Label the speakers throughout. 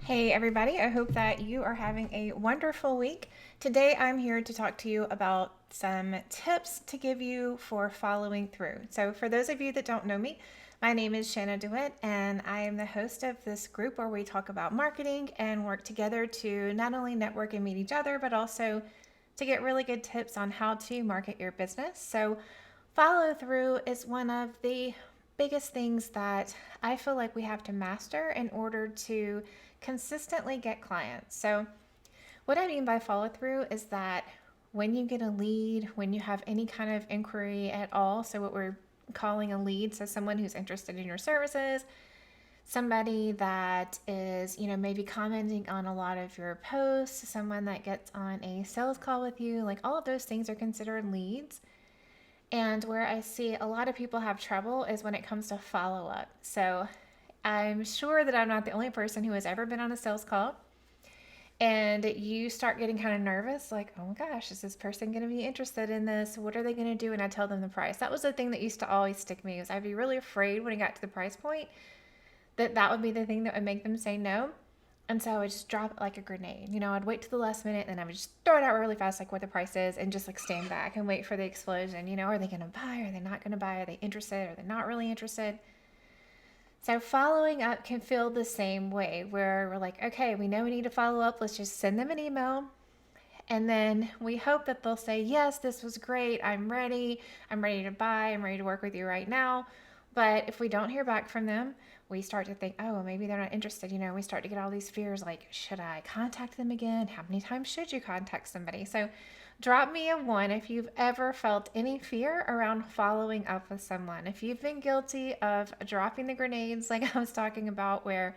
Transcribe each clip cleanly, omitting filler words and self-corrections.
Speaker 1: Hey everybody, I hope that you are having a wonderful week. Today I'm here to talk to you about some tips to give you for following through. So, for those of you that don't know me, my name is Shanna DeWitt, and I am the host of this group where we talk about marketing and work together to not only network and meet each other, but also to get really good tips on how to market your business. So, follow through is one of the biggest things that I feel like we have to master in order to consistently get clients. So, what I mean by follow through is that when you get a lead, when you have any kind of inquiry at all, so what we're calling a lead, so someone who's interested in your services, somebody that is, maybe commenting on a lot of your posts, someone that gets on a sales call with you, like all of those things are considered leads. And where I see a lot of people have trouble is when it comes to follow up. So I'm sure that I'm not the only person who has ever been on a sales call and you start getting kind of nervous, like, oh my gosh, is this person going to be interested in this? What are they going to do? And I tell them the price. That was the thing that used to always stick me, is I'd be really afraid when it got to the price point that would be the thing that would make them say no. And so I would just drop it like a grenade. I'd wait to the last minute and then I would just throw it out really fast, like what the price is, and just like stand back and wait for the explosion. Are they going to buy? Are they not going to buy? Are they interested? Are they not really interested? So following up can feel the same way, where we're like, okay, we know we need to follow up. Let's just send them an email. And then we hope that they'll say, yes, this was great. I'm ready. I'm ready to buy. I'm ready to work with you right now. But if we don't hear back from them, we start to think, oh, well, maybe they're not interested. We start to get all these fears like, should I contact them again? How many times should you contact somebody? So drop me a one if you've ever felt any fear around following up with someone. If you've been guilty of dropping the grenades, like I was talking about, where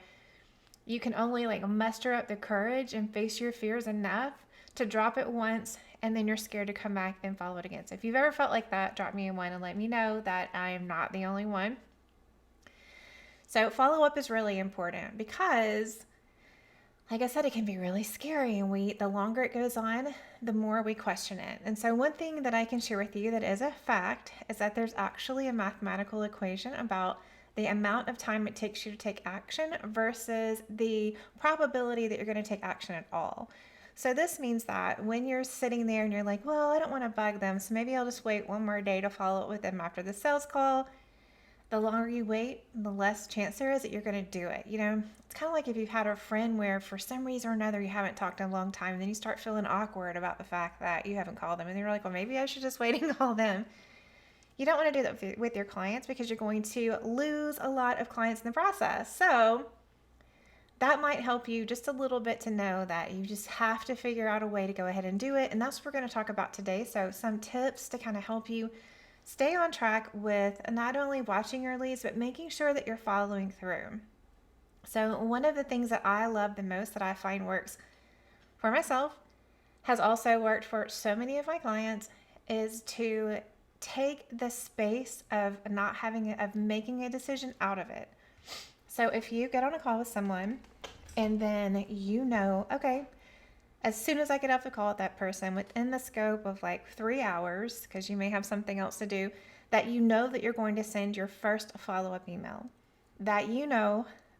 Speaker 1: you can only like muster up the courage and face your fears enough to drop it once, and then you're scared to come back and follow it again. So if you've ever felt like that, drop me a one and let me know that I am not the only one. So follow up is really important because, like I said, it can be really scary, and the longer it goes on, the more we question it. And so one thing that I can share with you that is a fact is that there's actually a mathematical equation about the amount of time it takes you to take action versus the probability that you're going to take action at all. So this means that when you're sitting there and you're like, well, I don't want to bug them, so maybe I'll just wait one more day to follow up with them after the sales call. The longer you wait, the less chance there is that you're going to do it. It's kind of like if you've had a friend where for some reason or another you haven't talked in a long time, and then you start feeling awkward about the fact that you haven't called them, and you're like, well, maybe I should just wait and call them. You don't want to do that with your clients because you're going to lose a lot of clients in the process. So that might help you just a little bit to know that you just have to figure out a way to go ahead and do it. And that's what we're going to talk about today. So some tips to kind of help you stay on track with not only watching your leads, but making sure that you're following through. So one of the things that I love the most, that I find works for myself, has also worked for so many of my clients, is to take the space of making a decision out of it. So if you get on a call with someone and then okay, as soon as I get off the call with that person, within the scope of like 3 hours, because you may have something else to do, that that you're going to send your first follow-up email.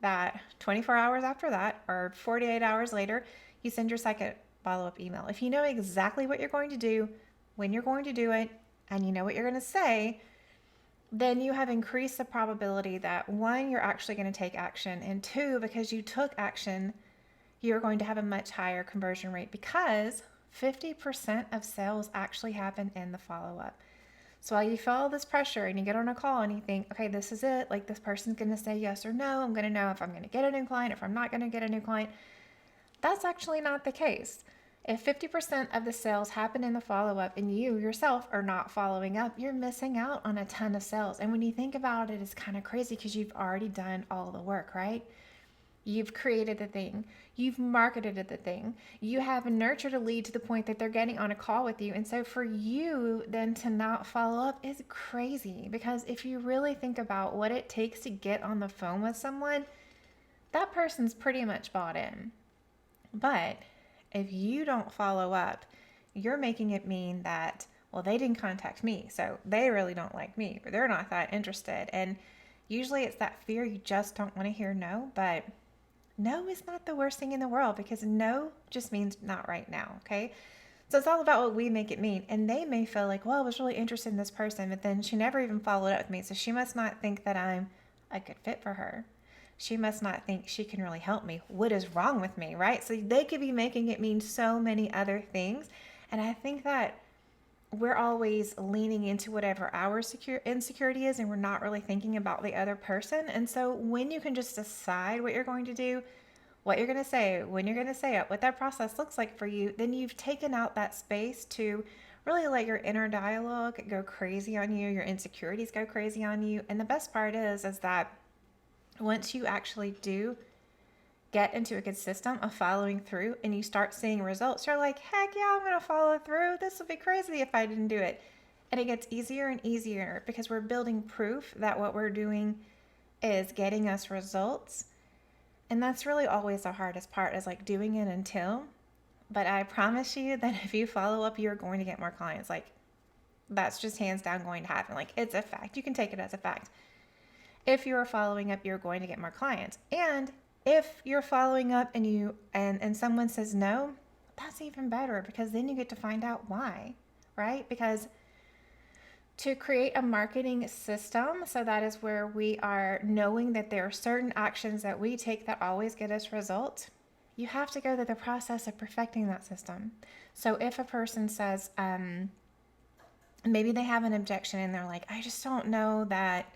Speaker 1: That 24 hours after that, or 48 hours later, you send your second follow-up email. If you know exactly what you're going to do, when you're going to do it, and you know what you're going to say, then you have increased the probability that one, you're actually going to take action, and two, because you took action, you're going to have a much higher conversion rate, because 50% of sales actually happen in the follow-up. So while you feel all this pressure and you get on a call and you think, okay, this is it, like this person's going to say yes or no, I'm going to know if I'm going to get a new client, if I'm not going to get a new client. That's actually not the case. If 50% of the sales happen in the follow-up and you yourself are not following up, you're missing out on a ton of sales. And when you think about it, it's kind of crazy because you've already done all the work, right? You've created the thing. You've marketed the thing. You have nurtured a lead to the point that they're getting on a call with you. And so for you then to not follow up is crazy, because if you really think about what it takes to get on the phone with someone, that person's pretty much bought in. But if you don't follow up, you're making it mean that, well, they didn't contact me, so they really don't like me, or they're not that interested. And usually it's that fear, you just don't want to hear no. But No is not the worst thing in the world, because no just means not right now, okay? So it's all about what we make it mean. And they may feel like, well, I was really interested in this person, but then she never even followed up with me. So she must not think that I'm a good fit for her. She must not think she can really help me. What is wrong with me, right? So they could be making it mean so many other things. And I think that we're always leaning into whatever our insecurity is, and we're not really thinking about the other person. And so when you can just decide what you're going to do, what you're going to say, when you're going to say it, what that process looks like for you, then you've taken out that space to really let your inner dialogue go crazy on you, your insecurities go crazy on you. And the best part is that once you actually do get into a good system of following through and you start seeing results, you're like, heck yeah, I'm going to follow through. This would be crazy if I didn't do it. And it gets easier and easier because we're building proof that what we're doing is getting us results. And that's really always the hardest part, is like doing it until. But I promise you that if you follow up, you're going to get more clients. Like, that's just hands down going to happen. Like, it's a fact. You can take it as a fact. If you're following up, you're going to get more clients. And if you're following up and and someone says no, that's even better, because then you get to find out why, right? Because to create a marketing system, so that is where we are knowing that there are certain actions that we take that always get us results, you have to go through the process of perfecting that system. So if a person says, maybe they have an objection and they're like, I just don't know that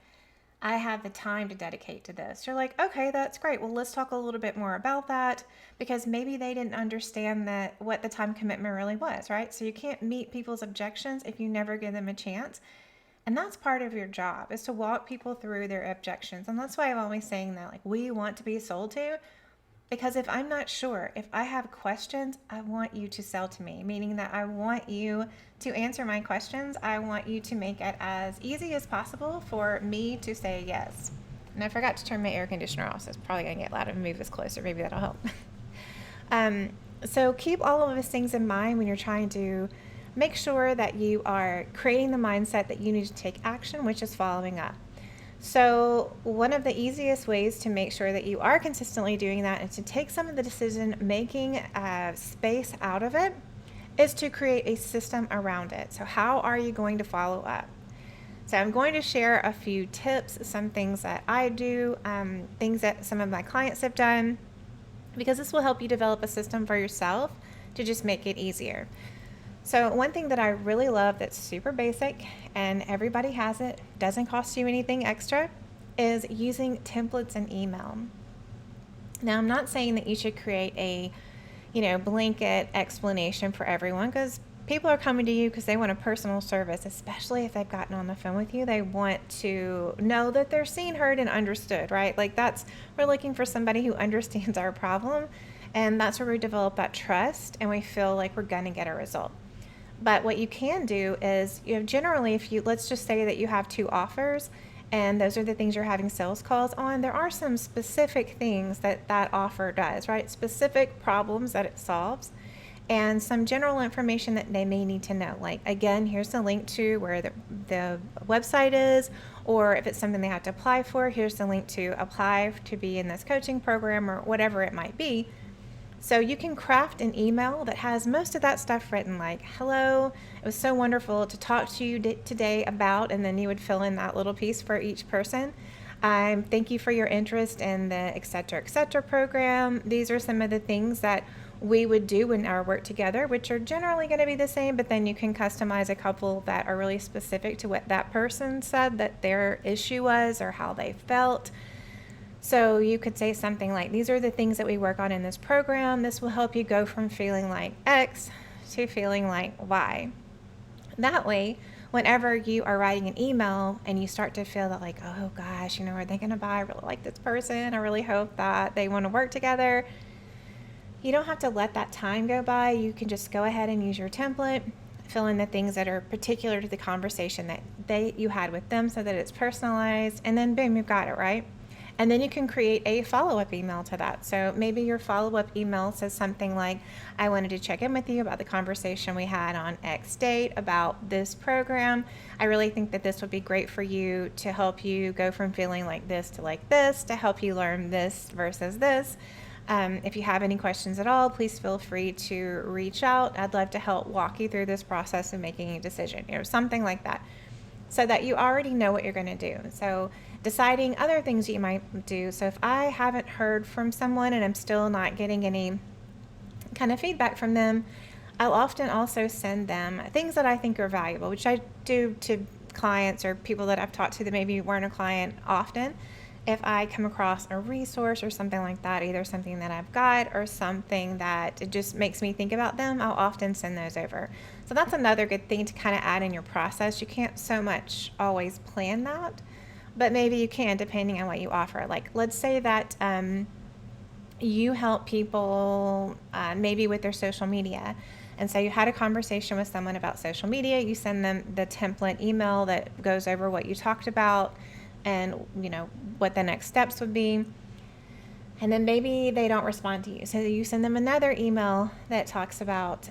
Speaker 1: I have the time to dedicate to this. You're like, okay, that's great. Well, let's talk a little bit more about that, because maybe they didn't understand that what the time commitment really was, right? So you can't meet people's objections if you never give them a chance. And that's part of your job, is to walk people through their objections. And that's why I'm always saying that, like, we want to be sold to. Because if I'm not sure, if I have questions, I want you to sell to me, meaning that I want you to answer my questions. I want you to make it as easy as possible for me to say yes. And I forgot to turn my air conditioner off, so it's probably going to get loud and move this closer. Maybe that'll help. So keep all of those things in mind when you're trying to make sure that you are creating the mindset that you need to take action, which is following up. So one of the easiest ways to make sure that you are consistently doing that and to take some of the decision-making space out of it is to create a system around it. So how are you going to follow up? So I'm going to share a few tips, some things that I do, things that some of my clients have done, because this will help you develop a system for yourself to just make it easier. So one thing that I really love that's super basic and everybody has it, doesn't cost you anything extra, is using templates in email. Now, I'm not saying that you should create a, blanket explanation for everyone, because people are coming to you because they want a personal service, especially if they've gotten on the phone with you. They want to know that they're seen, heard, and understood, right? Like we're looking for somebody who understands our problem, and that's where we develop that trust and we feel like we're going to get a result. But what you can do is, generally, let's just say that you have 2 offers and those are the things you're having sales calls on, there are some specific things that offer does, right? Specific problems that it solves, and some general information that they may need to know. Like, again, here's the link to where the website is, or if it's something they have to apply for, here's the link to apply to be in this coaching program, or whatever it might be. So you can craft an email that has most of that stuff written, like, hello, it was so wonderful to talk to you today about, and then you would fill in that little piece for each person. Thank you for your interest in the et cetera program. These are some of the things that we would do in our work together, which are generally going to be the same, but then you can customize a couple that are really specific to what that person said that their issue was or how they felt. So you could say something like, these are the things that we work on in this program. This will help you go from feeling like X to feeling like Y. That way, whenever you are writing an email and you start to feel that, like, oh gosh, are they going to buy? I really like this person. I really hope that they want to work together. You don't have to let that time go by. You can just go ahead and use your template, fill in the things that are particular to the conversation that you had with them so that it's personalized, and then boom, you've got it, right? And then you can create a follow-up email to that. So maybe your follow-up email says something like, I wanted to check in with you about the conversation we had on X date about this program. I really think that this would be great for you to help you go from feeling like this to help you learn this versus this. If you have any questions at all, please feel free to reach out. I'd love to help walk you through this process of making a decision, something like that, so that you already know what you're going to do. So deciding other things you might do. So if I haven't heard from someone and I'm still not getting any kind of feedback from them, I'll often also send them things that I think are valuable, which I do to clients or people that I've talked to that maybe weren't a client often. If I come across a resource or something like that, either something that I've got or something that it just makes me think about them, I'll often send those over. So that's another good thing to kind of add in your process. You can't so much always plan that, but maybe you can depending on what you offer. Like, let's say that you help people maybe with their social media. And so you had a conversation with someone about social media. You send them the template email that goes over what you talked about and what the next steps would be. And then maybe they don't respond to you. So you send them another email that talks about,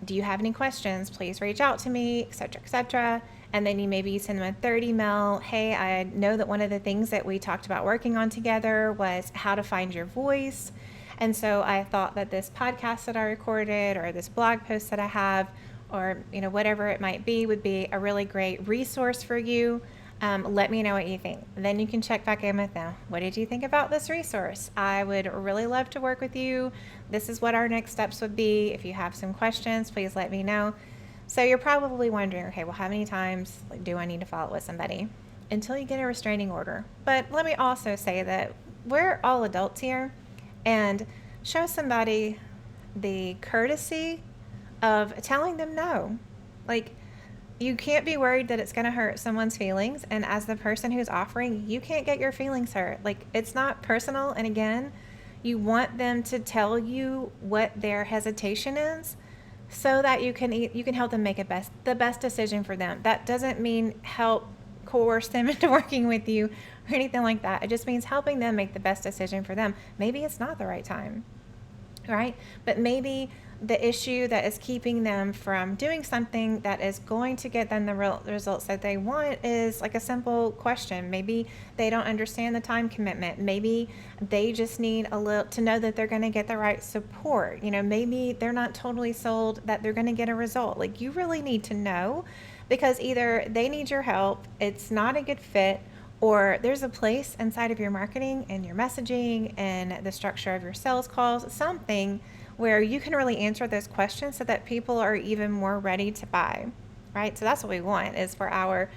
Speaker 1: do you have any questions? Please reach out to me, etc., etc. And then you send them a third email. Hey, I know that one of the things that we talked about working on together was how to find your voice. And so I thought that this podcast that I recorded or this blog post that I have or, whatever it might be would be a really great resource for you. Let me know what you think. Then you can check back in with them. What did you think about this resource? I would really love to work with you. This is what our next steps would be. If you have some questions, please let me know. So you're probably wondering, okay, well, how many times do I need to follow up with somebody until you get a restraining order? But let me also say that we're all adults here, and show somebody the courtesy of telling them no. Like, you can't be worried that it's going to hurt someone's feelings. And as the person who's offering, you can't get your feelings hurt. Like, it's not personal. And again, you want them to tell you what their hesitation is so that you can help them make the best decision for them. That doesn't mean help coerce them into working with you or anything like that. It just means helping them make the best decision for them. Maybe it's not the right time, right? But maybe the issue that is keeping them from doing something that is going to get them the real results that they want is like a simple question. Maybe they don't understand the time commitment. Maybe they just need a little to know that they're going to get the right support. Maybe they're not totally sold that they're going to get a result. Like, you really need to know, because either they need your help, it's not a good fit, or there's a place inside of your marketing and your messaging and the structure of your sales calls, something where you can really answer those questions so that people are even more ready to buy, right? So that's what we want, is for our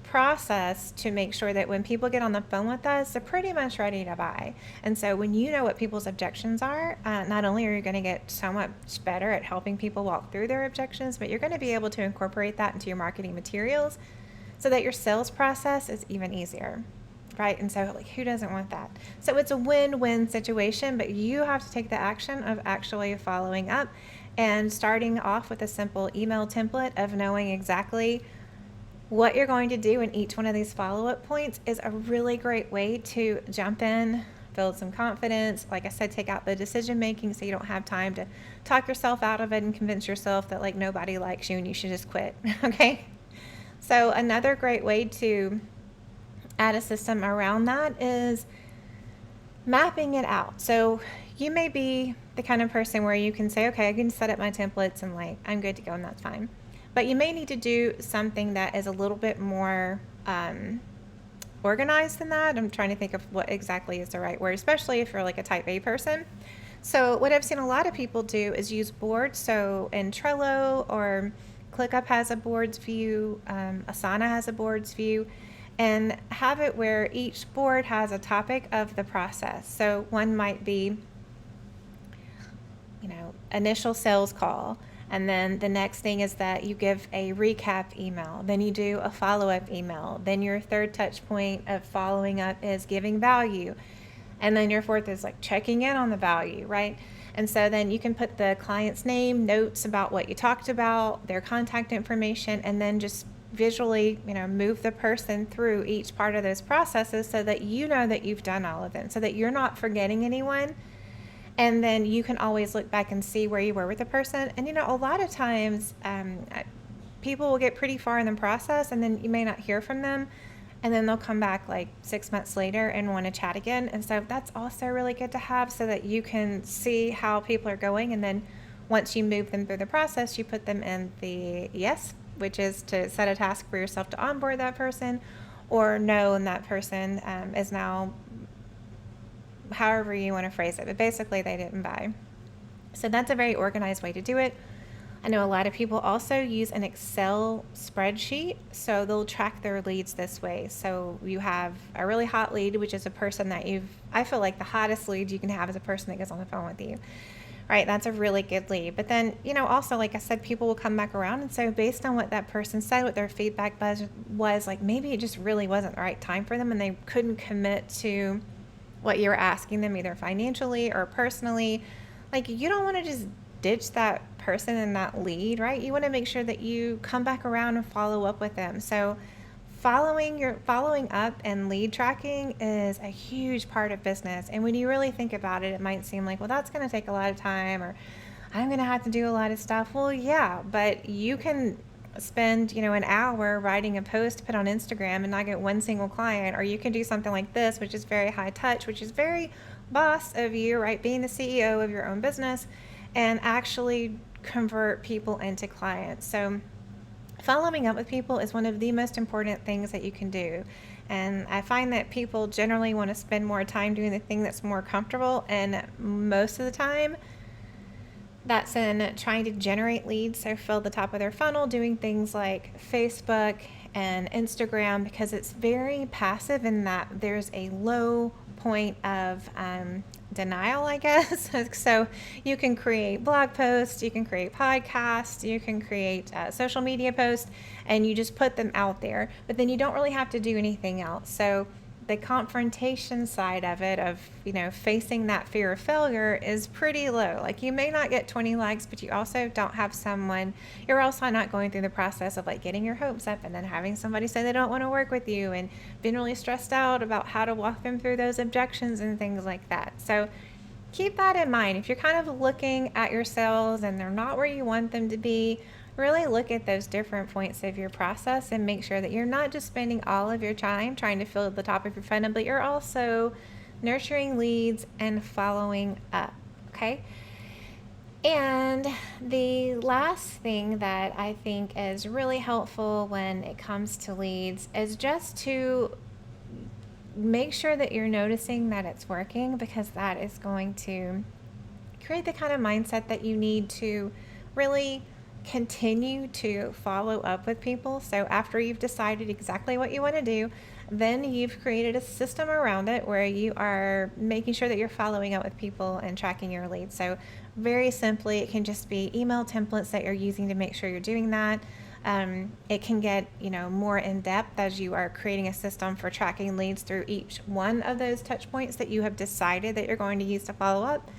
Speaker 1: process to make sure that when people get on the phone with us, they're pretty much ready to buy. And so when you know what people's objections are, not only are you going to get so much better at helping people walk through their objections, but you're going to be able to incorporate that into your marketing materials so that your sales process is even easier, right? And so, who doesn't want that? So it's a win-win situation, but you have to take the action of actually following up and starting off with a simple email template of knowing exactly what you're going to do in each one of these follow-up points is a really great way to jump in, build some confidence. Like I said, take out the decision making so you don't have time to talk yourself out of it and convince yourself that nobody likes you and you should just quit. Okay? So another great way to add a system around that is mapping it out. So you may be the kind of person where you can say, okay, I can set up my templates and I'm good to go, and that's fine. But you may need to do something that is a little bit more organized than that. I'm trying to think of what exactly is the right word, especially if you're a type A person. So what I've seen a lot of people do is use boards. So in Trello or ClickUp has a boards view, Asana has a boards view, and have it where each board has a topic of the process. So one might be, initial sales call. And then the next thing is that you give a recap email. Then you do a follow-up email. Then your third touch point of following up is giving value. And then your fourth is checking in on the value, right? And so then you can put the client's name, notes about what you talked about, their contact information, and then just visually, move the person through each part of those processes so that you know that you've done all of them, so that you're not forgetting anyone. And then you can always look back and see where you were with the person. And, a lot of times people will get pretty far in the process and then you may not hear from them. and then they'll come back like 6 months later and want to chat again. And so that's also really good to have so that you can see how people are going. And then once you move them through the process, you put them in the yes, which is to set a task for yourself to onboard that person, or no, and that person is now, however you want to phrase it, but basically they didn't buy. So that's a very organized way to do it. I know a lot of people also use an Excel spreadsheet, so they'll track their leads this way. So you have a really hot lead, which is a person that I feel like the hottest lead you can have is a person that gets on the phone with you. Right, that's a really good lead. But then, also, like I said, people will come back around. And so based on what that person said, what their feedback was, like maybe it just really wasn't the right time for them and they couldn't commit to what you were asking them, either financially or personally. Like, you don't want to just ditch that person and that lead, right? You want to make sure that you come back around and follow up with them. So following up and lead tracking is a huge part of business. And when you really think about it, it might seem like, well, that's going to take a lot of time, or I'm going to have to do a lot of stuff. Well, yeah, but you can spend, an hour writing a post to put on Instagram and not get one single client, or you can do something like this, which is very high touch, which is very boss of you, right? Being the CEO of your own business and actually convert people into clients. So following up with people is one of the most important things that you can do. And I find that people generally want to spend more time doing the thing that's more comfortable. And most of the time, that's in trying to generate leads. So fill the top of their funnel, doing things like Facebook and Instagram, because it's very passive in that there's a low point of denial, I guess. So you can create blog posts, you can create podcasts, you can create social media posts, and you just put them out there. But then you don't really have to do anything else. So the confrontation side of it, of facing that fear of failure, is pretty low. Like, you may not get 20 likes, but you also don't have someone, you're also not going through the process of like getting your hopes up and then having somebody say they don't want to work with you and being really stressed out about how to walk them through those objections and things like that. So keep that in mind. If you're kind of looking at your sales and they're not where you want them to be, really look at those different points of your process and make sure that you're not just spending all of your time trying to fill the top of your funnel, but you're also nurturing leads and following up, okay? And the last thing that I think is really helpful when it comes to leads is just to make sure that you're noticing that it's working, because that is going to create the kind of mindset that you need to really continue to follow up with people. So after you've decided exactly what you want to do, then you've created a system around it where you are making sure that you're following up with people and tracking your leads. So very simply, it can just be email templates that you're using to make sure you're doing that. It can get more in depth as you are creating a system for tracking leads through each one of those touch points that you have decided that you're going to use to follow up.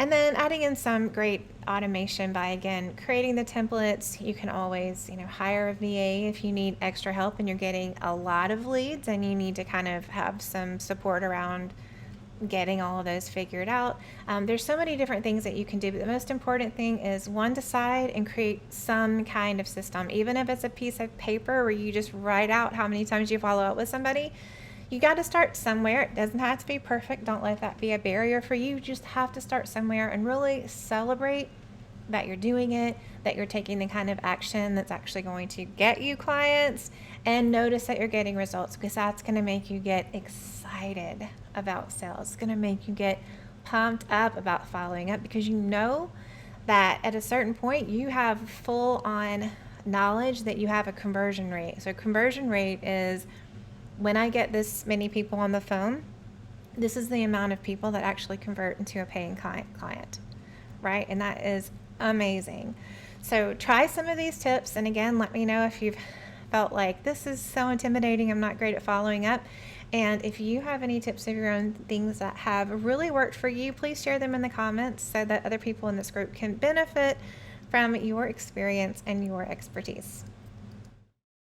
Speaker 1: And then adding in some great automation by, again, creating the templates. You can always, hire a VA if you need extra help and you're getting a lot of leads and you need to kind of have some support around getting all of those figured out. There's so many different things that you can do, but the most important thing is, one, decide and create some kind of system. Even if it's a piece of paper where you just write out how many times you follow up with somebody, you got to start somewhere. It doesn't have to be perfect. Don't let that be a barrier for you. You just have to start somewhere and really celebrate that you're doing it, that you're taking the kind of action that's actually going to get you clients, and notice that you're getting results, because that's going to make you get excited about sales. It's going to make you get pumped up about following up, because you know that at a certain point you have full on knowledge that you have a conversion rate. So conversion rate is, when I get this many people on the phone, this is the amount of people that actually convert into a paying client, right? And that is amazing. So try some of these tips. And again, let me know if you've felt like this is so intimidating, I'm not great at following up. And if you have any tips of your own, things that have really worked for you, please share them in the comments so that other people in this group can benefit from your experience and your expertise.